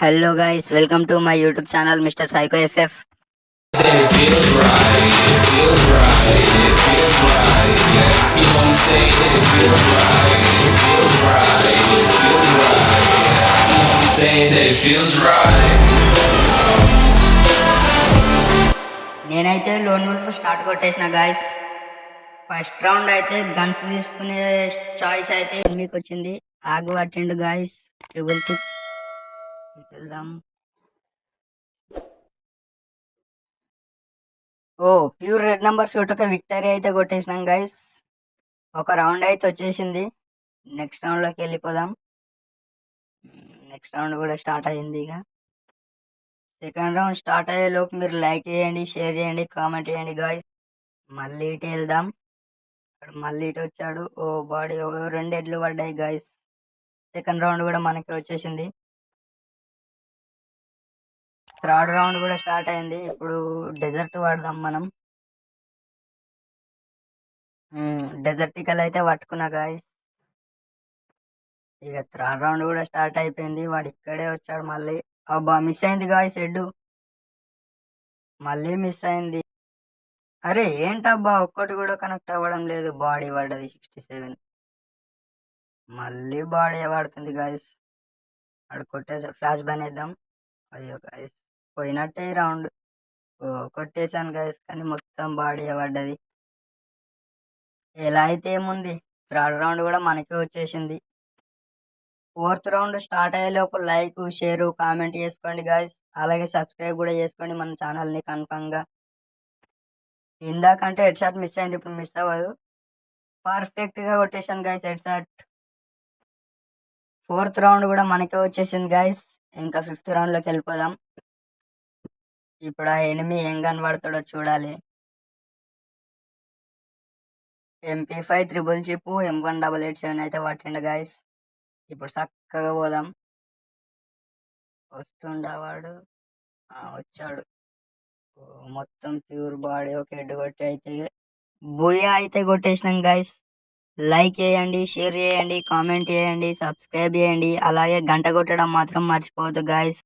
Hello guys, welcome to my YouTube channel Mr. Psycho FF. It feels right, it feels right, it feels right, yeah. You know what I'm saying? It feels right, it feels right, it feels right, yeah. You know what I'm saying? It feels right. నేనైతే loan wolf start కొట్టేసిన guys. First round అయితే guns తీసుకునే choice అయితే మీకు వచ్చింది. ఆగు పట్టిండు guys. Triple six వెళ్దాం. ఓ pure red numbers కొట్టక victory అయితే కొట్టేసినాం గాయస్. ఒక రౌండ్ అయితే వచ్చేసింది. నెక్స్ట్ రౌండ్లోకి వెళ్ళిపోదాం. నెక్స్ట్ రౌండ్ కూడా స్టార్ట్ అయ్యింది. ఇక సెకండ్ రౌండ్ స్టార్ట్ అయ్యేలోపు మీరు లైక్ చేయండి, షేర్ చేయండి, కామెంట్ చేయండి గాయస్. మళ్ళీ ఇటు వెళ్దాం. మళ్ళీ ఇటు వచ్చాడు. ఓ బాడీ రెండు ఎడ్లు పడ్డాయి గాయస్. సెకండ్ రౌండ్ కూడా మనకి వచ్చేసింది. థర్డ్ రౌండ్ కూడా స్టార్ట్ అయింది. ఇప్పుడు డెజర్ట్ వాడదాం మనం. డెజర్టికల్ అయితే పట్టుకున్నా గాయస్. ఇక థర్డ్ రౌండ్ కూడా స్టార్ట్ అయిపోయింది. వాడు ఇక్కడే వచ్చాడు మళ్ళీ. అబ్బా మిస్ అయింది గాయస్. హెడ్ మళ్ళీ మిస్ అయింది. అరే ఏంటబ్బా ఒక్కటి కూడా కనెక్ట్ అవ్వడం లేదు. బాడీ పడ్డది 67. మళ్ళీ బాడీ పడుతుంది గాయస్. అక్కడ కొట్టేసా. ఫ్లాష్ బ్యాన్ వేద్దాం. అయ్యో గాయస్ పోయినట్టే ఈ రౌండ్. కొట్టేశాను గాయస్, కానీ మొత్తం బాడీ పడ్డది. ఎలా అయితే ఏముంది, థర్డ్ రౌండ్ కూడా మనకే వచ్చేసింది. ఫోర్త్ రౌండ్ స్టార్ట్ అయ్యేలోపు లైక్, షేర్, కామెంట్ చేసుకోండి గాయస్. అలాగే సబ్స్క్రైబ్ కూడా చేసుకోండి మన ఛానల్ని కన్ఫామ్గా. ఇందాకంటే హెడ్ షాట్ మిస్ అయింది, ఇప్పుడు మిస్ అవ్వదు. పర్ఫెక్ట్గా కొట్టేశాను guys head shot. Fourth round కూడా మనకే వచ్చేసింది గాయస్. ఇంకా ఫిఫ్త్ రౌండ్లోకి వెళ్ళిపోదాం. ఇప్పుడు ఆ ఎనిమి ఏం కనబడతాడో చూడాలి. MP5 త్రిబుల్ చిప్ M1887 అయితే పట్టిండు గాయస్. ఇప్పుడు చక్కగా పోదాం. వస్తుండవాడు, వచ్చాడు. మొత్తం ప్యూర్ బాడీ. ఒక హెడ్ కొట్టి అయితే బుయా అయితే కొట్టేసినాం గాయస్. లైక్ చేయండి, షేర్ చేయండి, కామెంట్ చేయండి, సబ్స్క్రైబ్ చేయండి. అలాగే గంట కొట్టడం మాత్రం మర్చిపోవద్దు గాయస్.